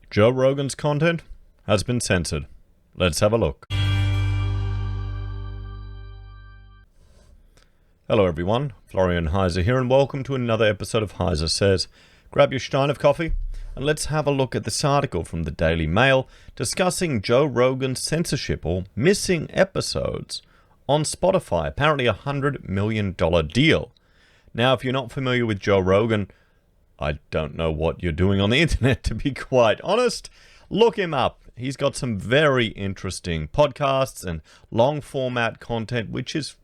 Joe Rogan's content has been censored. Let's have a look. Hello everyone, Florian.Heise here, and welcome to another episode of HeiseSays. Grab your stein of coffee and let's have a look at this article from the Daily Mail discussing Joe Rogan's censorship or missing episodes on Spotify. Apparently a $100 million deal. Now, if you're not familiar with Joe Rogan, I don't know what you're doing on the internet, to be quite honest. Look him up. He's got some very interesting podcasts and long format content, which is,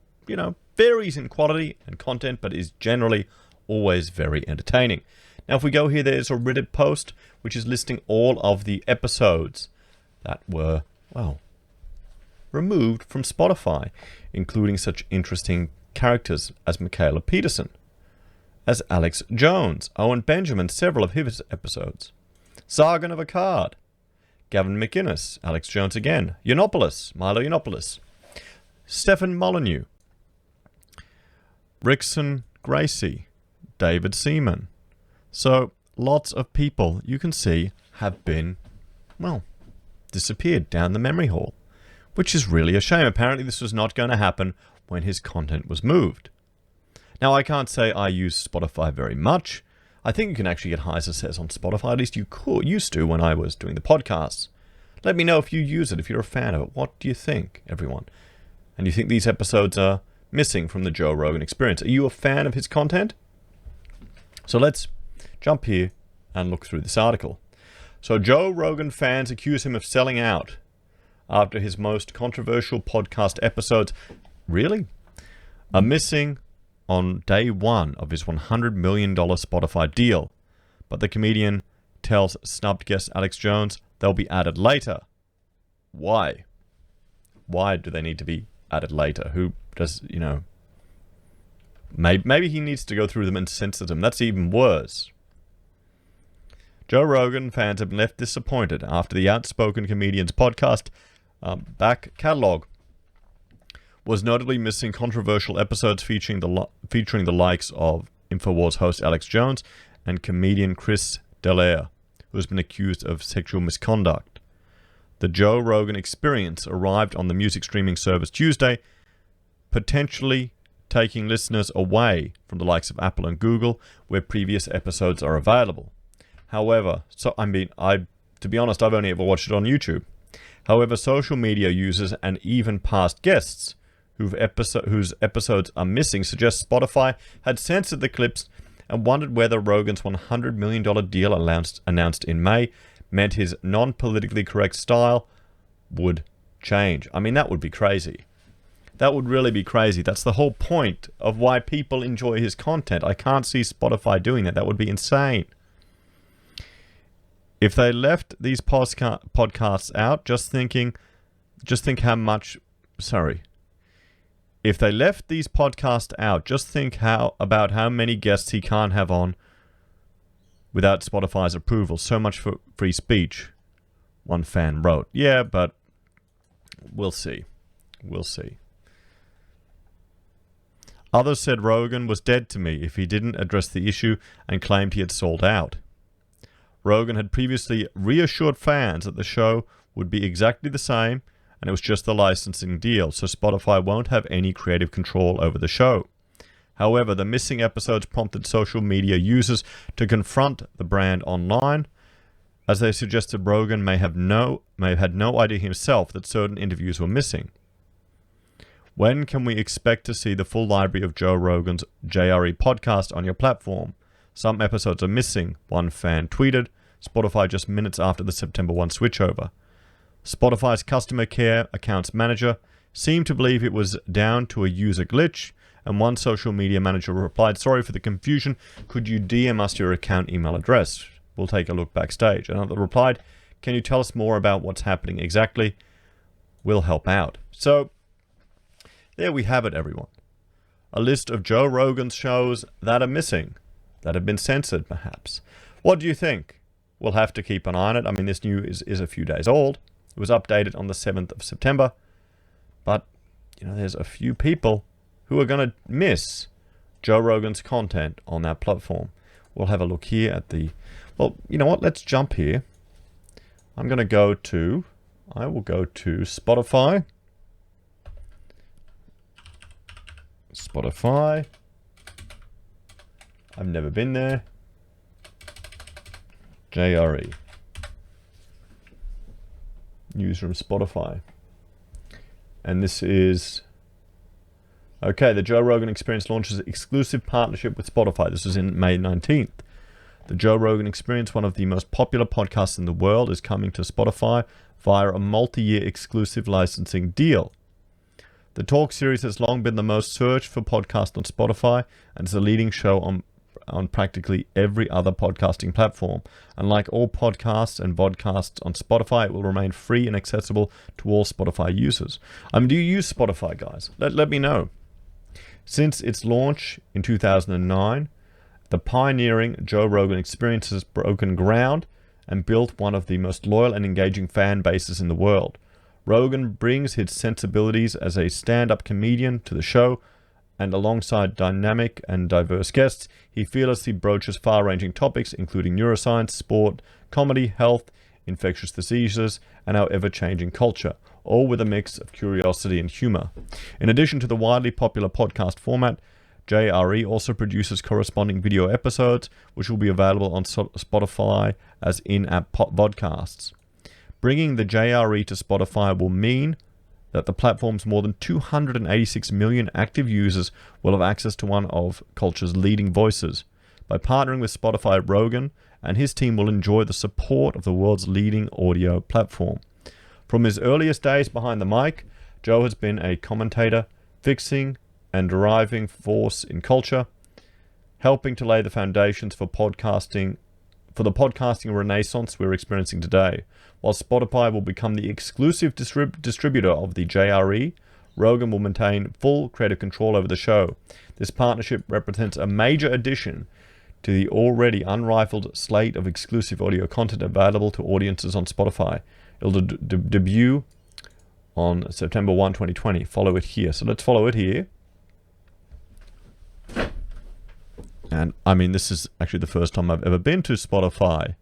varies in quality and content, but is generally always very entertaining. Now, if we go here, there's a Reddit post, which is listing all of the episodes that were, removed from Spotify, including such interesting characters as Michaela Peterson, as Alex Jones, Owen Benjamin, several of his episodes, Sargon of Akkad, Gavin McInnes, Alex Jones again, Milo Yiannopoulos, Stefan Molyneux, Rickson Gracie, David Seaman. So lots of people you can see have been, disappeared down the memory hole, which is really a shame. Apparently this was not going to happen when his content was moved. Now, I can't say I use Spotify very much. I think you can actually get HeiseSays on Spotify. At least used to when I was doing the podcasts. Let me know if you use it, if you're a fan of it. What do you think, everyone? And do you think these episodes are missing from the Joe Rogan experience? Are you a fan of his content? So let's jump here and look through this article. So Joe Rogan fans accuse him of selling out after his most controversial podcast episodes, are missing on day one of his $100 million Spotify deal. But the comedian tells snubbed guest Alex Jones they'll be added later. Why? Why do they need to be added later? Who does, maybe he needs to go through them and censor them. That's even worse. Joe Rogan fans have been left disappointed after the outspoken comedian's podcast back catalog was notably missing controversial episodes featuring the likes of InfoWars host Alex Jones and comedian Chris D'Elia, who has been accused of sexual misconduct. The Joe Rogan Experience arrived on the music streaming service Tuesday, potentially taking listeners away from the likes of Apple and Google, where previous episodes are available. However, to be honest, I've only ever watched it on YouTube. However, social media users and even past guests whose episodes are missing suggest Spotify had censored the clips and wondered whether Rogan's $100 million deal announced in May meant his non-politically correct style would change. That would be crazy. That would really be crazy. That's the whole point of why people enjoy his content. I can't see Spotify doing that. That would be insane. If they left these podcasts out, If they left these podcasts out, just think about how many guests he can't have on without Spotify's approval. So much for free speech, one fan wrote. Yeah, but we'll see. We'll see. Others said Rogan was dead to me if he didn't address the issue and claimed he had sold out. Rogan had previously reassured fans that the show would be exactly the same and it was just the licensing deal, so Spotify won't have any creative control over the show. However, the missing episodes prompted social media users to confront the brand online, as they suggested Rogan may have had no idea himself that certain interviews were missing. When can we expect to see the full library of Joe Rogan's JRE podcast on your platform? Some episodes are missing, one fan tweeted, Spotify just minutes after the September 1 switchover. Spotify's customer care accounts manager seemed to believe it was down to a user glitch, and one social media manager replied, "Sorry for the confusion, could you DM us your account email address? We'll take a look backstage." Another replied, "Can you tell us more about what's happening exactly? We'll help out." So, there we have it, everyone. A list of Joe Rogan's shows that are missing, that have been censored, perhaps. What do you think? We'll have to keep an eye on it. This news is a few days old. It was updated on the 7th of September. But, there's a few people who are going to miss Joe Rogan's content on that platform. We'll have a look here at the... Well, you know what? Let's jump here I will go to Spotify. Spotify. I've never been there. JRE. Newsroom Spotify. And this is... Okay, the Joe Rogan Experience launches exclusive partnership with Spotify. This was in May 19th. The Joe Rogan Experience, one of the most popular podcasts in the world, is coming to Spotify via a multi-year exclusive licensing deal. The talk series has long been the most searched for podcast on Spotify and is a leading show on practically every other podcasting platform. Unlike all podcasts and vodcasts on Spotify, it will remain free and accessible to all Spotify users. Do you use Spotify, guys? Let me know. Since its launch in 2009, the pioneering Joe Rogan Experience has broken ground and built one of the most loyal and engaging fan bases in the world. Rogan brings his sensibilities as a stand-up comedian to the show, and alongside dynamic and diverse guests, he fearlessly broaches far-ranging topics including neuroscience, sport, comedy, health, infectious diseases, and our ever-changing culture, all with a mix of curiosity and humor. In addition to the widely popular podcast format, JRE also produces corresponding video episodes, which will be available on Spotify as in-app vodcasts. Bringing the JRE to Spotify will mean that the platform's more than 286 million active users will have access to one of culture's leading voices. By partnering with Spotify, Rogan and his team will enjoy the support of the world's leading audio platform. From his earliest days behind the mic, Joe has been a commentator, fixing and driving force in culture, helping to lay the foundations for the podcasting renaissance we're experiencing today. While Spotify will become the exclusive distributor of the JRE, Rogan will maintain full creative control over the show. This partnership represents a major addition to the already unrivaled slate of exclusive audio content available to audiences on Spotify. It'll debut on September 1, 2020. Follow it here. So let's follow it here. And this is actually the first time I've ever been to Spotify.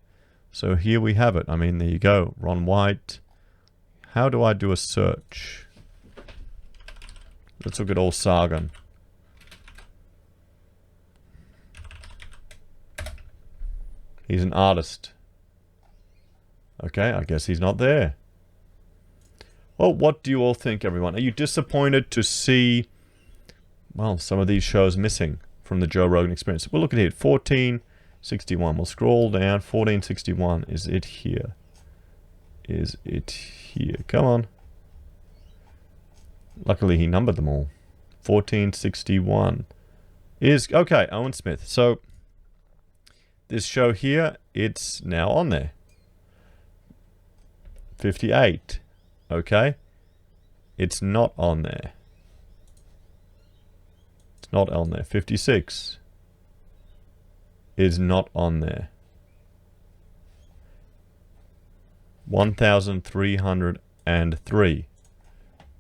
So here we have it. There you go. Ron White. How do I do a search? Let's look at all Sargon. He's an artist. Okay, I guess he's not there. Well, what do you all think, everyone? Are you disappointed to see, well, some of these shows missing from the Joe Rogan Experience? We'll look at it. 1461. We'll scroll down. 1461. Is it here? Is it here? Come on. Luckily, he numbered them all. 1461 is... Okay, Owen Smith. So, this show here, it's now on there. 58. Okay. It's not on there. It's not on there. 56 is not on there. 1303.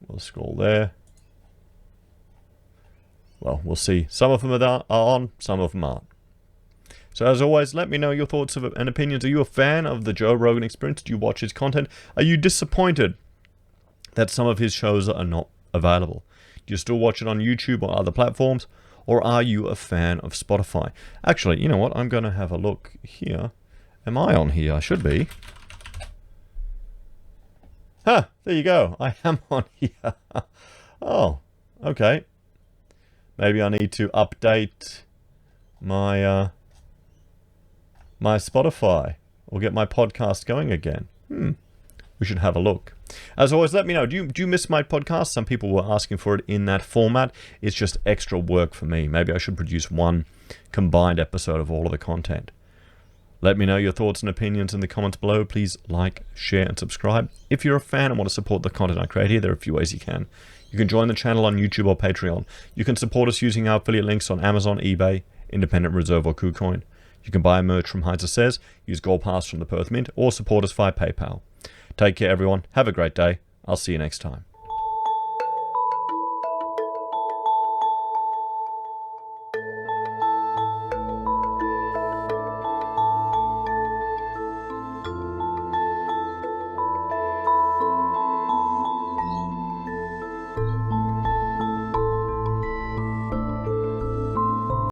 We'll scroll there. Well, we'll see. Some of them are on, some of them aren't. So as always, let me know your thoughts and opinions. Are you a fan of the Joe Rogan Experience? Do you watch his content? Are you disappointed that some of his shows are not available? Do you still watch it on YouTube or other platforms? Or are you a fan of Spotify? Actually, you know what? I'm going to have a look here. Am I on here? I should be. Huh, there you go. I am on here. Oh, okay. Maybe I need to update my my Spotify or get my podcast going again. We should have a look. As always, let me know. Do you miss my podcast? Some people were asking for it in that format. It's just extra work for me. Maybe I should produce one combined episode of all of the content. Let me know your thoughts and opinions in the comments below. Please like, share, and subscribe. If you're a fan and want to support the content I create here, there are a few ways you can. You can join the channel on YouTube or Patreon. You can support us using our affiliate links on Amazon, eBay, Independent Reserve, or Kucoin. You can buy merch from HeiseSays, use Gold Pass from the Perth Mint, or support us via PayPal. Take care, everyone. Have a great day. I'll see you next time.